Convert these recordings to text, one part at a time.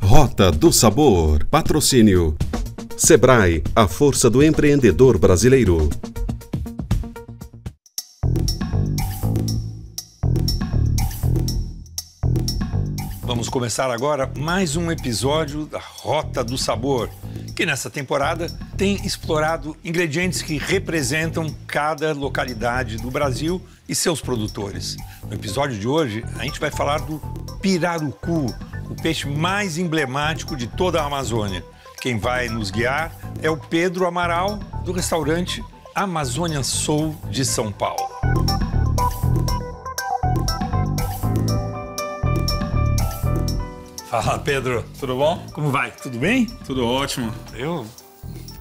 Rota do Sabor. Patrocínio Sebrae, a força do empreendedor brasileiro. Vamos começar agora mais um episódio da Rota do Sabor, que nessa temporada tem explorado ingredientes que representam cada localidade do Brasil e seus produtores. No episódio de hoje, a gente vai falar do pirarucu, o peixe mais emblemático de toda a Amazônia. Quem vai nos guiar é o Pedro Amaral, do restaurante Amazônia Soul de São Paulo. Fala, Pedro. Tudo bom? Como vai? Tudo bem? Tudo ótimo.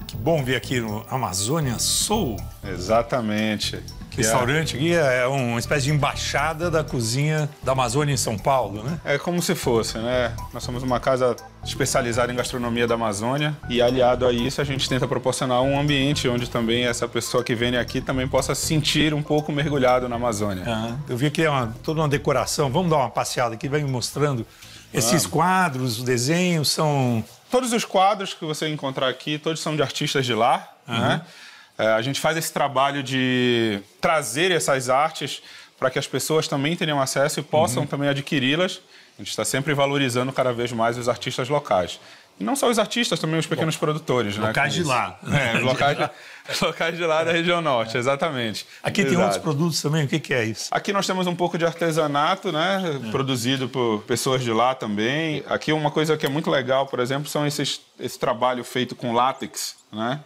Que bom vir aqui no Amazônia Soul. Exatamente. Restaurante aqui é uma espécie de embaixada da cozinha da Amazônia em São Paulo, né? É como se fosse, né? Nós somos uma casa especializada em gastronomia da Amazônia e, aliado a isso, a gente tenta proporcionar um ambiente onde também essa pessoa que vem aqui também possa sentir um pouco mergulhado na Amazônia. Eu vi que é toda uma decoração. Vamos dar uma passeada aqui, vai me mostrando. Esses quadros, os desenhos são... Todos os quadros que você encontrar aqui, todos são de artistas de lá, né? A gente faz esse trabalho de trazer essas artes para que as pessoas também tenham acesso e possam também adquiri-las. A gente está sempre valorizando cada vez mais os artistas locais. E não só os artistas, também os pequenos produtores. Locais de lá. Locais de lá da região norte, exatamente. Aqui tem outros produtos também, o que é isso? Aqui nós temos um pouco de artesanato, né? Produzido por pessoas de lá também. Aqui uma coisa que é muito legal, por exemplo, são esse trabalho feito com látex, né?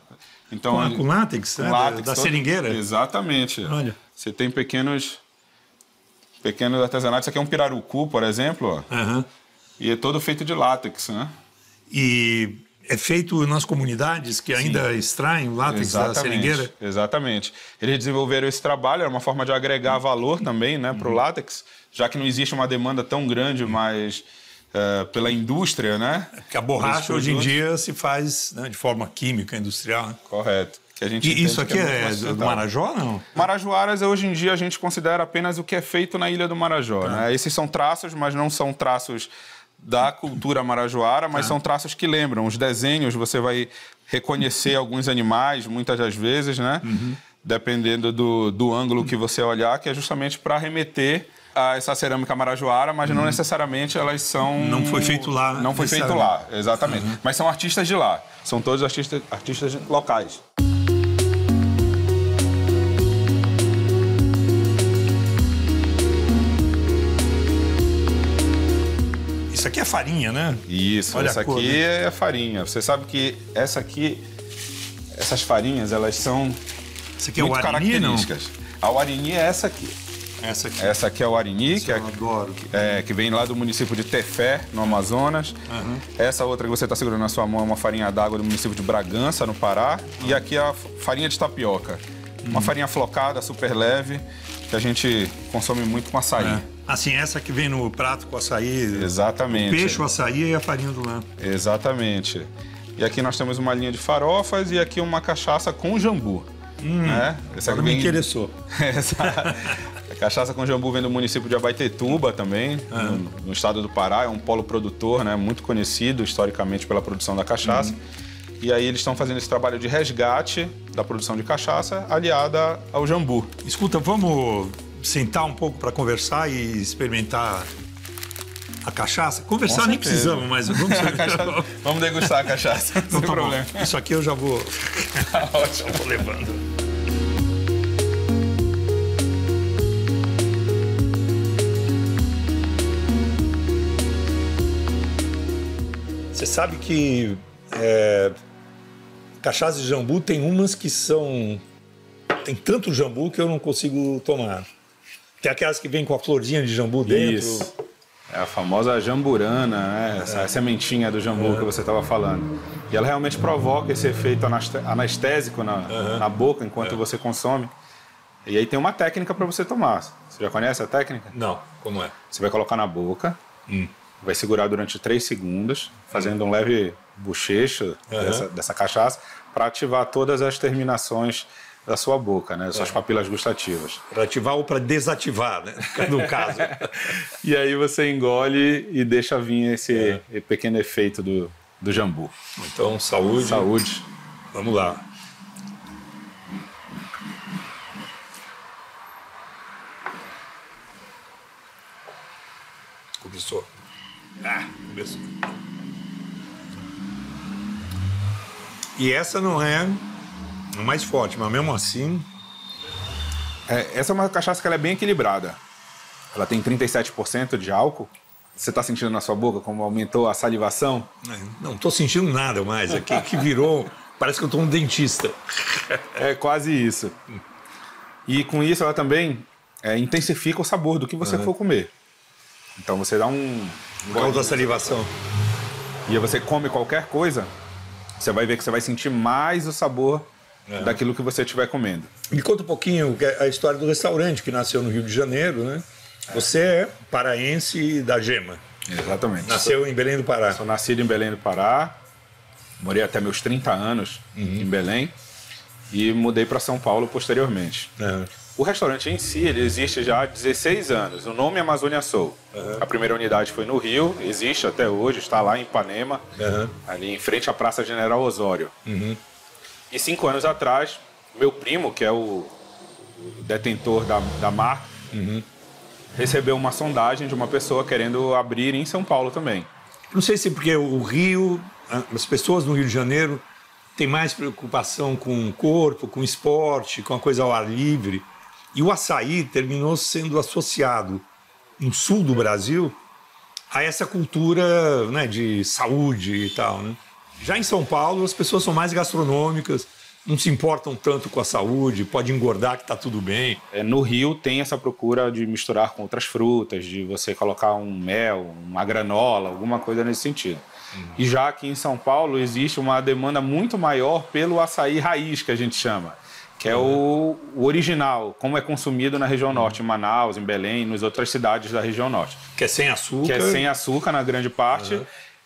Então, com látex, né? Da seringueira? Exatamente. Olha. Você tem pequenos artesanatos. Isso aqui é um pirarucu, por exemplo, ó. E é todo feito de látex, né? E é feito nas comunidades que ainda extraem o látex da seringueira? Exatamente. Eles desenvolveram esse trabalho, é uma forma de agregar valor também, né, para o látex, já que não existe uma demanda tão grande, mas pela indústria, né? Porque a borracha hoje em dia se faz, né, de forma química, industrial. Né? Correto. Que a gente e isso aqui é do Marajó, não? Marajoaras, hoje em dia, a gente considera apenas o que é feito na Ilha do Marajó. Né? Esses são traços, mas não são traços da cultura marajoara, mas são traços que lembram. Os desenhos, você vai reconhecer alguns animais, muitas das vezes, né? Dependendo do ângulo que você olhar, que é justamente para remeter a essa cerâmica marajoara, mas não necessariamente elas são... Não foi feito lá. Não foi feito lá, exatamente. Mas são artistas de lá. São todos artistas locais. Isso aqui é farinha, né? Isso, olha essa aqui é a farinha. Você sabe que essas farinhas, elas são muito características. A Uarini é essa aqui. Essa aqui é a Uarini, que vem lá do município de Tefé, no Amazonas. Essa outra que você está segurando na sua mão é uma farinha d'água do município de Bragança, no Pará. E aqui é a farinha de tapioca. Uma farinha flocada, super leve, que a gente consome muito com açaí. Assim, essa que vem no prato com açaí. Exatamente. O peixe, o açaí e a farinha do lã. Exatamente. E aqui nós temos uma linha de farofas e aqui uma cachaça com jambu. Né? Essa aqui me interessou. A cachaça com jambu vem do município de Abaetetuba também, no estado do Pará. É um polo produtor, né? Muito conhecido historicamente pela produção da cachaça. E aí eles estão fazendo esse trabalho de resgate da produção de cachaça aliada ao jambu. Escuta, vamos sentar um pouco para conversar e experimentar a cachaça? Conversar nem precisamos, mas vamos... Vamos degustar a cachaça, então, sem problema. Bom. Isso aqui eu já vou... Tá ótimo. Eu vou levando. Você sabe que cachaça de jambu tem umas que são... Tem tanto jambu que eu não consigo tomar. Tem aquelas que vêm com a florzinha de jambu dentro. Isso. É a famosa jamburana, né? Essa sementinha do jambu que você estava falando. E ela realmente provoca esse efeito anestésico na boca enquanto você consome. E aí tem uma técnica para você tomar. Você já conhece a técnica? Não. Como é? Você vai colocar na boca, vai segurar durante 3 segundos, fazendo um leve bochecho dessa cachaça, para ativar todas as terminações da sua boca, né? Suas papilas gustativas. Para ativar ou para desativar, né? No caso. E aí você engole e deixa vir esse pequeno efeito do jambu. Então, saúde. Saúde. Vamos lá. Começou. Começou. E essa não é a mais forte, mas mesmo assim... Essa é uma cachaça que ela é bem equilibrada. Ela tem 37% de álcool. Você está sentindo na sua boca como aumentou a salivação? Não estou sentindo nada mais. Aqui que virou... Parece que eu estou um dentista. É quase isso. E com isso ela também intensifica o sabor do que você for comer. Então você dá por causa da salivação. E aí você come qualquer coisa, você vai ver que você vai sentir mais o sabor daquilo que você estiver comendo. Me conta um pouquinho a história do restaurante que nasceu no Rio de Janeiro, né? Você é paraense da Gema. Exatamente. Nasceu em Belém do Pará. Sou nascido em Belém do Pará, morei até meus 30 anos em Belém e mudei para São Paulo posteriormente. O restaurante em si, ele existe já há 16 anos. O nome é Amazônia Soul. A primeira unidade foi no Rio, existe até hoje, está lá em Ipanema, ali em frente à Praça General Osório. E 5 anos atrás, meu primo, que é o detentor da marca, recebeu uma sondagem de uma pessoa querendo abrir em São Paulo também. Não sei se porque o Rio, as pessoas no Rio de Janeiro têm mais preocupação com o corpo, com o esporte, com a coisa ao ar livre. E o açaí terminou sendo associado no sul do Brasil a essa cultura, né, de saúde e tal, né? Já em São Paulo, as pessoas são mais gastronômicas, não se importam tanto com a saúde, pode engordar que está tudo bem. No Rio tem essa procura de misturar com outras frutas, de você colocar um mel, uma granola, alguma coisa nesse sentido. E já aqui em São Paulo existe uma demanda muito maior pelo açaí raiz, que a gente chama, que é o original, como é consumido na região norte, em Manaus, em Belém, nas outras cidades da região norte. Que é sem açúcar. Que é sem açúcar na grande parte.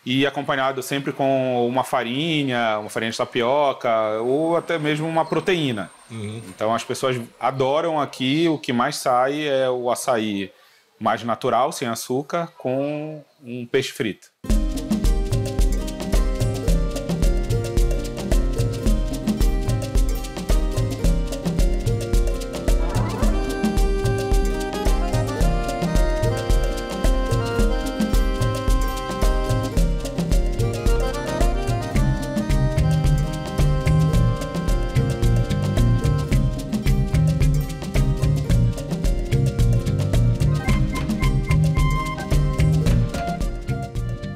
E acompanhado sempre com uma farinha de tapioca ou até mesmo uma proteína. Então as pessoas adoram aqui, o que mais sai é o açaí mais natural, sem açúcar, com um peixe frito.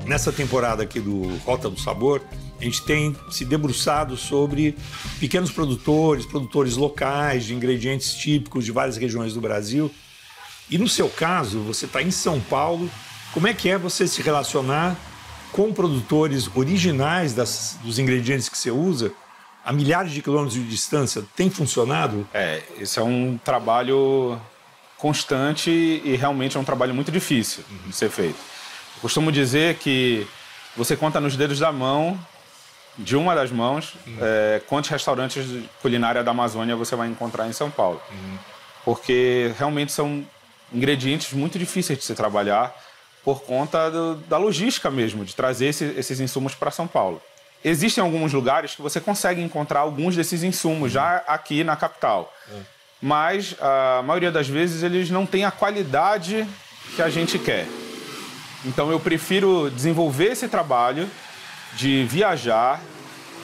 Nessa temporada aqui do Rota do Sabor, a gente tem se debruçado sobre pequenos produtores locais, de ingredientes típicos de várias regiões do Brasil. E no seu caso, você está em São Paulo, como é que é você se relacionar com produtores originais dos ingredientes que você usa a milhares de quilômetros de distância? Tem funcionado? Isso é um trabalho constante e realmente é um trabalho muito difícil de ser feito. Costumo dizer que você conta nos dedos da mão, de uma das mãos, quantos restaurantes de culinária da Amazônia você vai encontrar em São Paulo. Porque realmente são ingredientes muito difíceis de se trabalhar por conta da logística mesmo, de trazer esses insumos para São Paulo. Existem alguns lugares que você consegue encontrar alguns desses insumos já aqui na capital. Mas a maioria das vezes eles não têm a qualidade que a gente quer. Então eu prefiro desenvolver esse trabalho de viajar,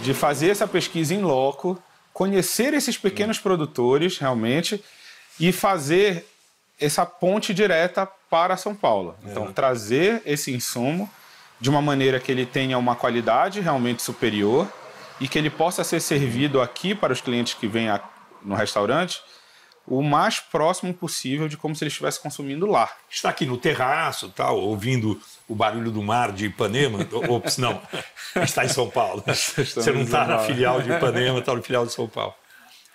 de fazer essa pesquisa em loco, conhecer esses pequenos produtores realmente e fazer essa ponte direta para São Paulo. Então trazer esse insumo de uma maneira que ele tenha uma qualidade realmente superior e que ele possa ser servido aqui para os clientes que vêm no restaurante o mais próximo possível de como se ele estivesse consumindo lá. Está aqui no terraço, tal, ouvindo o barulho do mar de Ipanema. Ops, não, está em São Paulo. Você não está na filial de Ipanema, está na filial de São Paulo.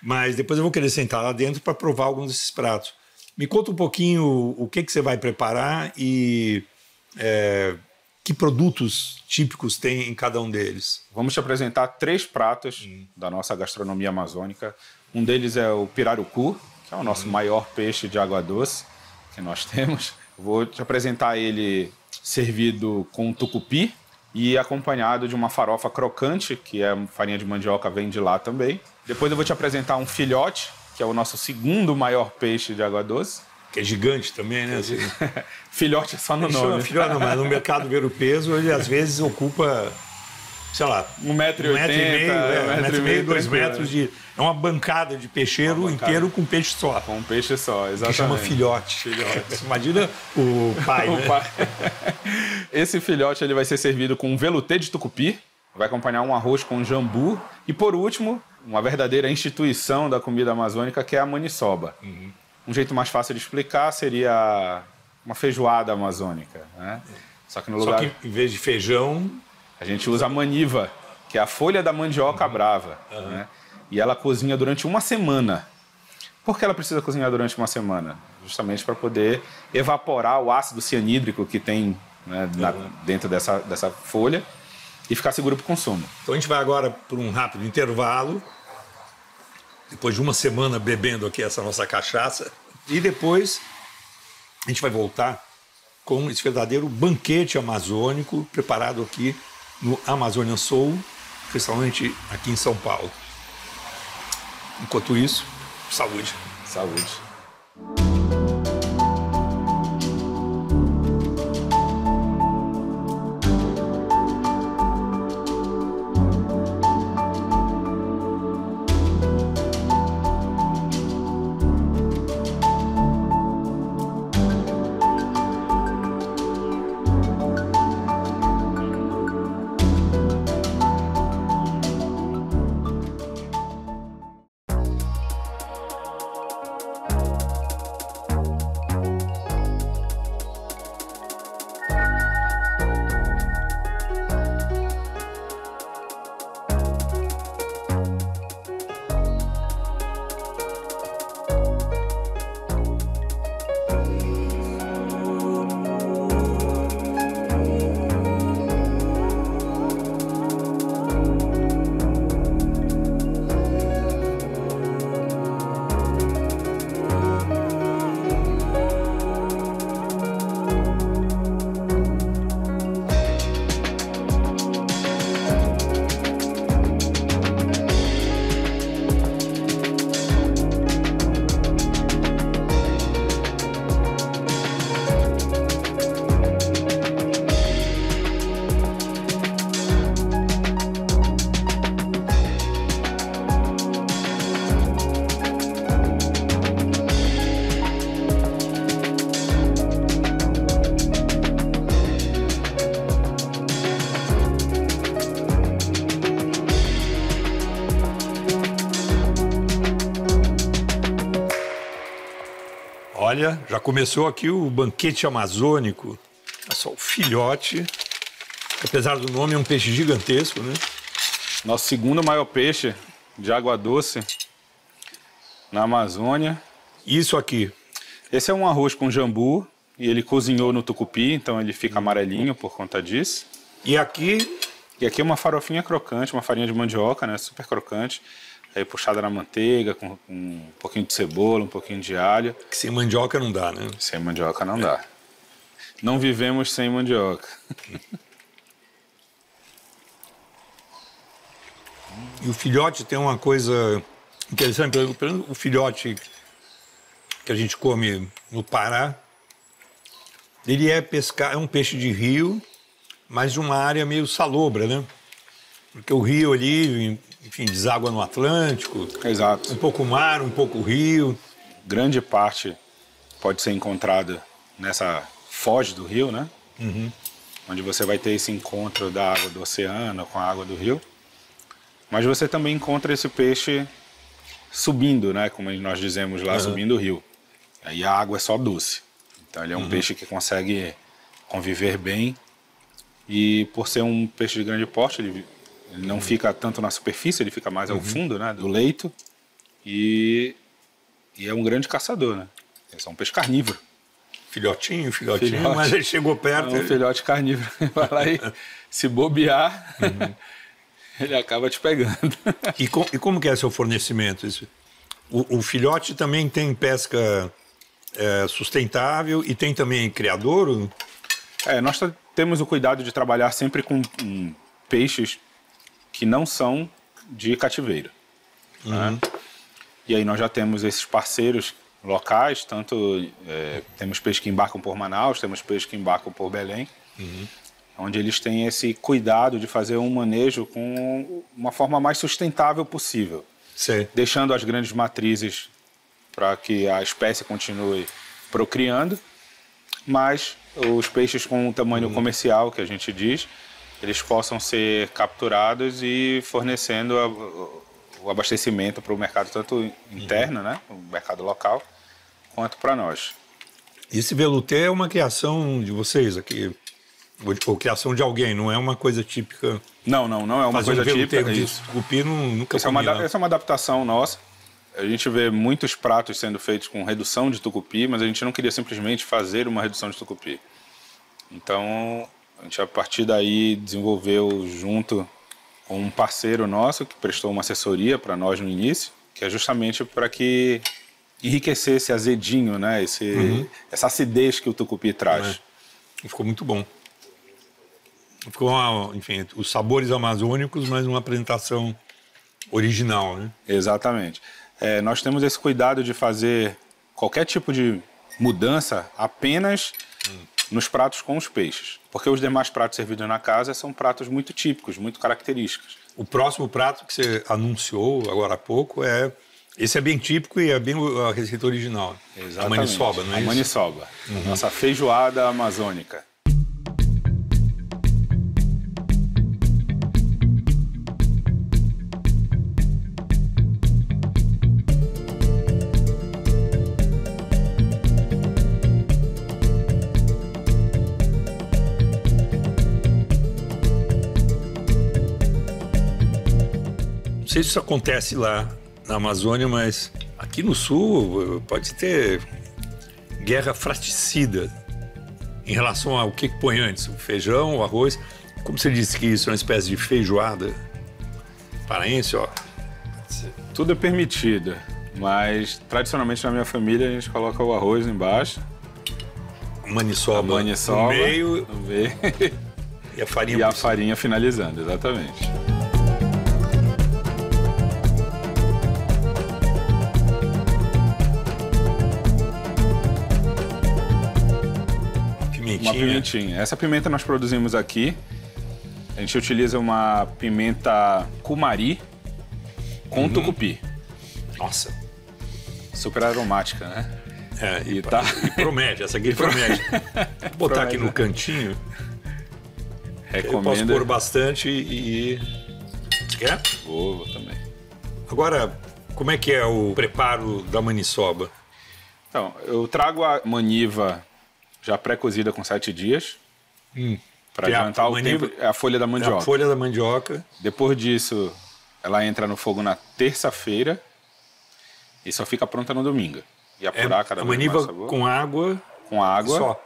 Mas depois eu vou querer sentar lá dentro para provar alguns desses pratos. Me conta um pouquinho o que você vai preparar e que produtos típicos tem em cada um deles. Vamos te apresentar 3 pratos da nossa gastronomia amazônica. Um deles é o pirarucu, que é o nosso maior peixe de água doce que nós temos. Vou te apresentar ele servido com tucupi e acompanhado de uma farofa crocante, que é farinha de mandioca, vem de lá também. Depois eu vou te apresentar um filhote, que é o nosso segundo maior peixe de água doce. Que é gigante também, né? Filhote é só no nome. Filhote não, mas no mercado ver o peso, ele às vezes ocupa, sei lá, 1,80 m, 2 metros de... É uma bancada de peixeiro inteiro com peixe só. Com um peixe só, exatamente. Que chama filhote. Imagina o pai, né? Esse filhote ele vai ser servido com um velouté de tucupi, vai acompanhar um arroz com jambu e, por último, uma verdadeira instituição da comida amazônica, que é a maniçoba. Um jeito mais fácil de explicar seria uma feijoada amazônica, né? Só que em vez de feijão, a gente usa a maniva, que é a folha da mandioca brava, né? E ela cozinha durante uma semana. Por que ela precisa cozinhar durante uma semana? Justamente para poder evaporar o ácido cianídrico que tem, né, dentro dessa folha e ficar seguro para o consumo. Então a gente vai agora por um rápido intervalo, depois de uma semana bebendo aqui essa nossa cachaça, e depois a gente vai voltar com esse verdadeiro banquete amazônico preparado aqui no Amazônia Soul, restaurante aqui em São Paulo. Enquanto isso, saúde. Saúde. Olha, já começou aqui o banquete amazônico. Olha só, o filhote, apesar do nome, é um peixe gigantesco, né? Nosso segundo maior peixe de água doce na Amazônia. Isso aqui? Esse é um arroz com jambu e ele cozinhou no tucupi, então ele fica amarelinho por conta disso. E aqui? E aqui é uma farofinha crocante, uma farinha de mandioca, né? Super crocante. Aí puxada na manteiga, com um pouquinho de cebola, um pouquinho de alho. Que sem mandioca não dá, né? Sem mandioca não dá. Não vivemos sem mandioca. E o filhote tem uma coisa interessante. O filhote que a gente come no Pará, ele é um peixe de rio, mas de uma área meio salobra, né? Porque o rio ali, enfim, deságua no Atlântico. Exato. Um pouco mar, um pouco rio. Grande parte pode ser encontrada nessa foz do rio, né? Uhum. Onde você vai ter esse encontro da água do oceano com a água do rio. Mas você também encontra esse peixe subindo, né? Como nós dizemos lá, subindo o rio. Aí a água é só doce. Então ele é um peixe que consegue conviver bem. E por ser um peixe de grande porte, ele não fica tanto na superfície, ele fica mais ao fundo, né, do leito. E é um grande caçador, né? Ele é um peixe carnívoro. Filhotinho, mas ele chegou perto. É um filhote carnívoro. Vai lá e se bobear, ele acaba te pegando. E como que é seu fornecimento? O filhote também tem pesca sustentável e tem também criadouro? Nós temos o cuidado de trabalhar sempre com peixes que não são de cativeiro. Né? E aí nós já temos esses parceiros locais, tanto temos peixes que embarcam por Manaus, temos peixes que embarcam por Belém, onde eles têm esse cuidado de fazer um manejo com uma forma mais sustentável possível. Sim. Deixando as grandes matrizes para que a espécie continue procriando, mas os peixes com um tamanho comercial, que a gente diz, eles possam ser capturados e fornecendo o abastecimento para o mercado tanto interno, né, o mercado local, quanto para nós. Esse veluté é uma criação de vocês aqui? Ou criação de alguém, não é uma coisa típica? Não é uma coisa típica. De tucupi nunca essa é uma adaptação nossa. A gente vê muitos pratos sendo feitos com redução de tucupi, mas a gente não queria simplesmente fazer uma redução de tucupi. Então, a gente, a partir daí, desenvolveu junto com um parceiro nosso que prestou uma assessoria para nós no início, que é justamente para que enriquecesse azedinho, né? Essa acidez que o tucupi traz. E ficou muito bom. Ficou, enfim, os sabores amazônicos, mas uma apresentação original, né? Exatamente. Nós temos esse cuidado de fazer qualquer tipo de mudança apenas nos pratos com os peixes. Porque os demais pratos servidos na casa são pratos muito típicos, muito característicos. O próximo prato que você anunciou agora há pouco esse é bem típico e é bem a receita original. Exatamente. A maniçoba, não é isso? A maniçoba. Nossa feijoada amazônica. Não sei se isso acontece lá na Amazônia, mas aqui no Sul pode ter guerra fratricida em relação ao que põe antes, o feijão, o arroz. Como você disse que isso é uma espécie de feijoada paraense, ó. Tudo é permitido, mas tradicionalmente na minha família a gente coloca o arroz embaixo, maniçoba no meio e a farinha, a farinha finalizando, exatamente. Uma pimentinha. Essa pimenta nós produzimos aqui. A gente utiliza uma pimenta cumari com tucupi. Nossa. Super aromática, né? E promete, essa aqui promete. Vou botar aqui no cantinho. Recomendo. Eu posso pôr bastante e... Você quer? Vou também. Agora, como é que é o preparo da maniçoba? Então, eu trago a maniva já pré-cozida com 7 dias, para adiantar o tempo, é a folha da mandioca. A folha da mandioca. Depois disso, ela entra no fogo na terça-feira e só fica pronta no domingo. E apurar cada vez mais sabor. A maniva com água? Com água. Só?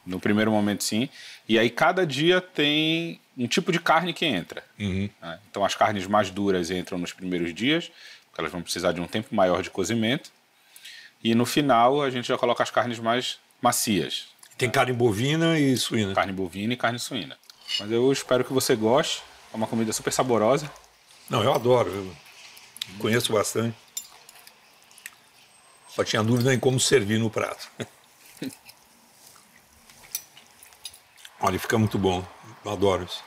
No primeiro momento, sim. E aí, cada dia tem um tipo de carne que entra. Né? Então, as carnes mais duras entram nos primeiros dias, porque elas vão precisar de um tempo maior de cozimento. E no final, a gente já coloca as carnes mais macias. Tem carne bovina e suína. Carne bovina e carne suína. Mas eu espero que você goste. É uma comida super saborosa. Não, eu adoro. Eu conheço bastante. Só tinha dúvida em como servir no prato. Olha, fica muito bom. Eu adoro isso.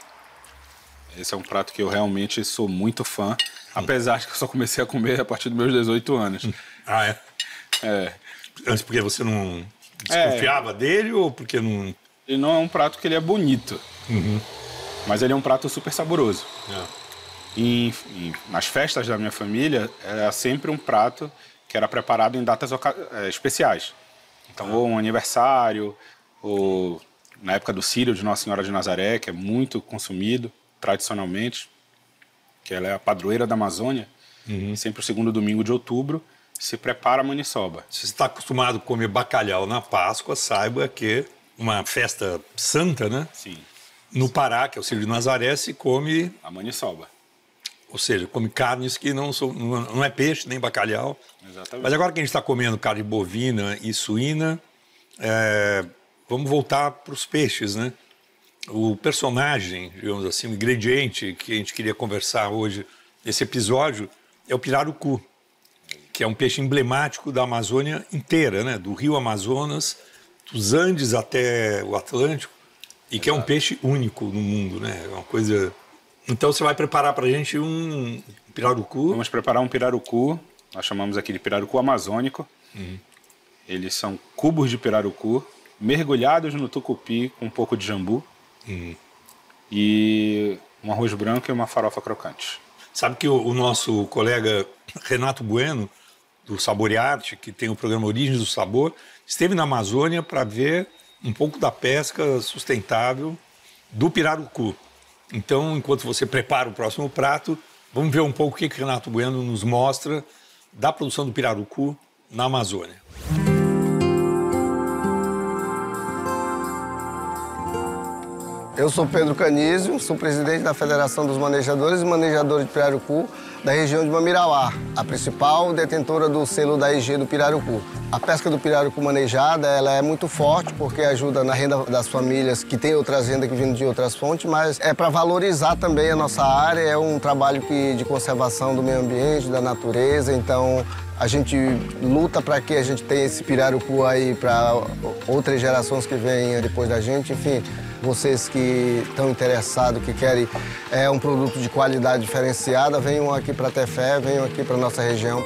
Esse é um prato que eu realmente sou muito fã. Apesar de que eu só comecei a comer a partir dos meus 18 anos. Ah, é? Antes porque você não... Desconfiava dele ou porque não... Ele não é um prato que ele é bonito, mas ele é um prato super saboroso. E nas festas da minha família, era sempre um prato que era preparado em datas especiais. Então, ou um aniversário, ou na época do Círio de Nossa Senhora de Nazaré, que é muito consumido tradicionalmente, que ela é a padroeira da Amazônia, sempre o segundo domingo de outubro, se prepara a maniçoba. Se você está acostumado a comer bacalhau na Páscoa, saiba que uma festa santa, né? Sim. No Pará, que é o Círio de Nazaré, se come... A maniçoba. Ou seja, come carnes que não é peixe nem bacalhau. Exatamente. Mas agora que a gente está comendo carne bovina e suína, vamos voltar para os peixes, né? O personagem, digamos assim, o ingrediente que a gente queria conversar hoje nesse episódio é o pirarucu, que é um peixe emblemático da Amazônia inteira, né? Do Rio Amazonas, dos Andes até o Atlântico, e que é um peixe único no mundo, né? É uma coisa... Então você vai preparar para a gente um pirarucu. Vamos preparar um pirarucu, nós chamamos aqui de pirarucu amazônico. Eles são cubos de pirarucu, mergulhados no tucupi com um pouco de jambu. E um arroz branco e uma farofa crocante. Sabe que o nosso colega Renato Bueno, do Sabor e Arte, que tem o programa Origens do Sabor, esteve na Amazônia para ver um pouco da pesca sustentável do pirarucu. Então, enquanto você prepara o próximo prato, vamos ver um pouco o que o Renato Bueno nos mostra da produção do pirarucu na Amazônia. Eu sou Pedro Canizio, sou presidente da Federação dos Manejadores e Manejadores de Pirarucu da região de Mamirauá, a principal detentora do selo da IG do pirarucu. A pesca do pirarucu manejada ela é muito forte porque ajuda na renda das famílias que têm outras rendas que vêm de outras fontes, mas é para valorizar também a nossa área, é um trabalho de conservação do meio ambiente, da natureza, então a gente luta para que a gente tenha esse pirarucu aí para outras gerações que venham depois da gente, enfim. Vocês que estão interessados, que querem um produto de qualidade diferenciada, venham aqui para Tefé, venham aqui para nossa região.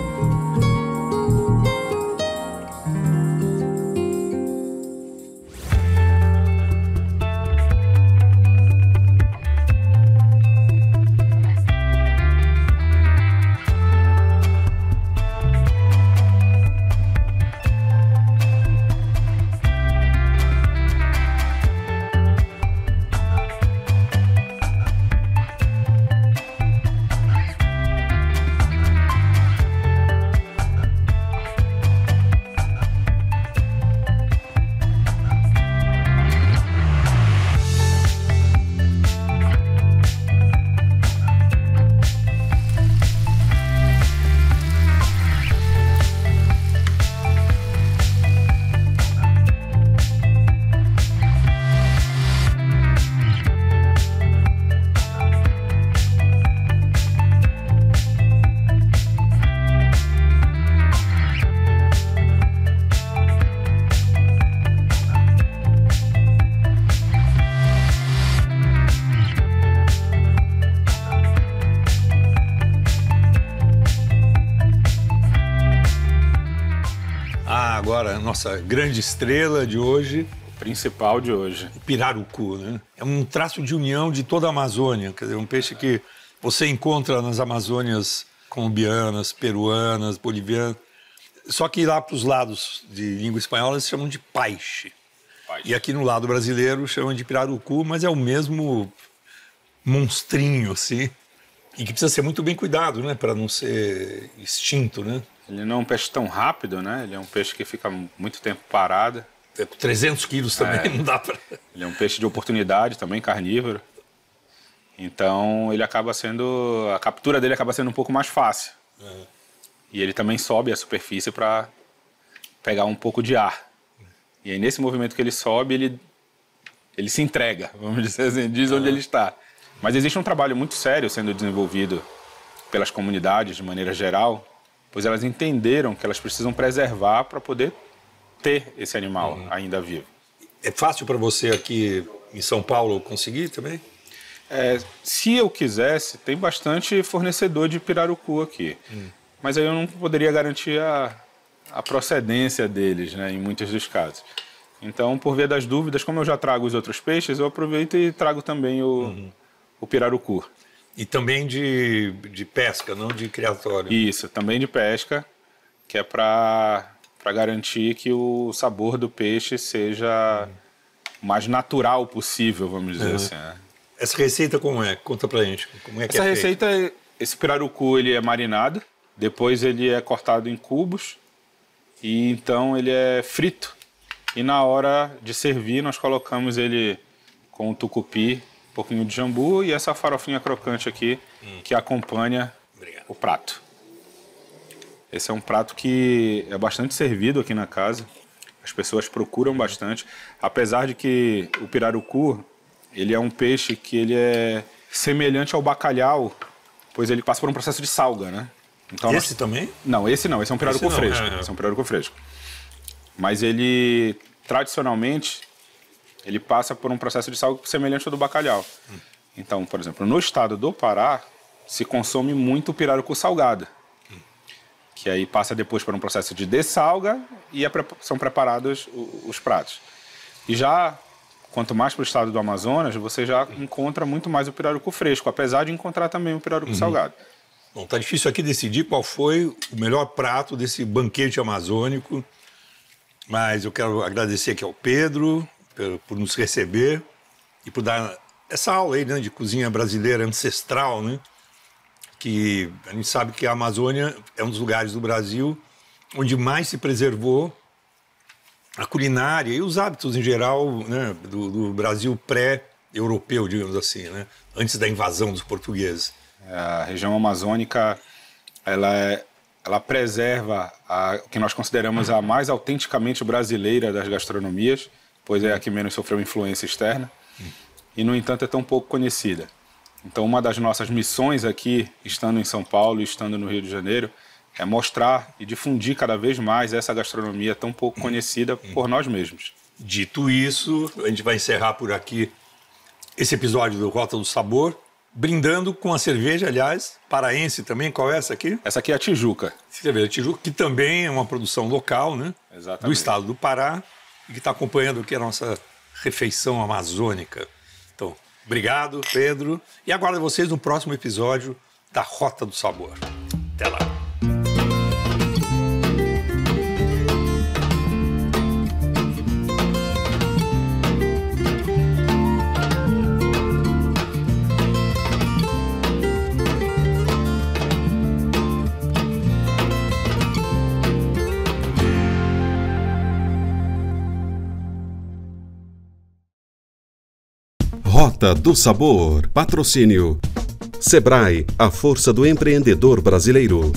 Agora, a nossa grande estrela de hoje. Principal de hoje. O pirarucu, né? É um traço de união de toda a Amazônia. Quer dizer, um peixe que você encontra nas Amazônias colombianas, peruanas, bolivianas. Só que lá para os lados de língua espanhola eles chamam de paixe. E aqui no lado brasileiro chamam de pirarucu, mas é o mesmo monstrinho, assim. E que precisa ser muito bem cuidado, né? Para não ser extinto, né? Ele não é um peixe tão rápido, né? Ele é um peixe que fica muito tempo parado. 300 quilos também não dá para... Ele é um peixe de oportunidade também, carnívoro. Então, ele acaba sendo... A captura dele acaba sendo um pouco mais fácil. E ele também sobe a superfície para pegar um pouco de ar. E aí, nesse movimento que ele sobe, ele se entrega, vamos dizer assim, diz onde ele está. Mas existe um trabalho muito sério sendo desenvolvido pelas comunidades, de maneira geral, pois elas entenderam que elas precisam preservar para poder ter esse animal ainda vivo. É fácil para você aqui em São Paulo conseguir também? Se eu quisesse, tem bastante fornecedor de pirarucu aqui. Mas aí eu não poderia garantir a procedência deles, né, em muitos dos casos. Então, por via das dúvidas, como eu já trago os outros peixes, eu aproveito e trago também o pirarucu. E também de pesca, não de criatório. Isso, também de pesca, que é para garantir que o sabor do peixe seja o mais natural possível, vamos dizer assim. Né? Essa receita como é? Conta pra gente. Como é que essa receita, esse pirarucu ele é marinado, depois ele é cortado em cubos e então ele é frito. E na hora de servir nós colocamos ele com o tucupi um pouquinho de jambu e essa farofinha crocante aqui que acompanha o prato. Esse é um prato que é bastante servido aqui na casa. As pessoas procuram bastante. Apesar de que o pirarucu, ele é um peixe que ele é semelhante ao bacalhau, pois ele passa por um processo de salga, né? Então, esse também? Não, esse não. Esse é um pirarucu fresco. Esse é um pirarucu fresco. Mas ele, tradicionalmente, ele passa por um processo de salga semelhante ao do bacalhau. Então, por exemplo, no estado do Pará, se consome muito pirarucu salgado. Que aí passa depois por um processo de dessalga e são preparados os pratos. E já, quanto mais para o estado do Amazonas, você já encontra muito mais o pirarucu fresco, apesar de encontrar também o pirarucu salgado. Bom, tá difícil aqui decidir qual foi o melhor prato desse banquete amazônico, mas eu quero agradecer aqui ao Pedro por nos receber e por dar essa aula aí, né, de cozinha brasileira ancestral, né? Que a gente sabe que a Amazônia é um dos lugares do Brasil onde mais se preservou a culinária e os hábitos em geral, né, do Brasil pré-europeu, digamos assim, né, antes da invasão dos portugueses. A região amazônica, ela preserva o que nós consideramos a mais autenticamente brasileira das gastronomias, pois é a que menos sofreu influência externa, e, no entanto, é tão pouco conhecida. Então, uma das nossas missões aqui, estando em São Paulo e estando no Rio de Janeiro, é mostrar e difundir cada vez mais essa gastronomia tão pouco conhecida por nós mesmos. Dito isso, a gente vai encerrar por aqui esse episódio do Rota do Sabor, brindando com a cerveja, aliás, paraense também. Qual é essa aqui? Essa aqui é a Tijuca. Cerveja Tijuca, que também é uma produção local, né? Exatamente. Do estado do Pará, e que está acompanhando aqui a nossa refeição amazônica. Então, obrigado, Pedro. E aguardo vocês no próximo episódio da Rota do Sabor. Até lá. Rota do Sabor. Patrocínio Sebrae, a força do empreendedor brasileiro.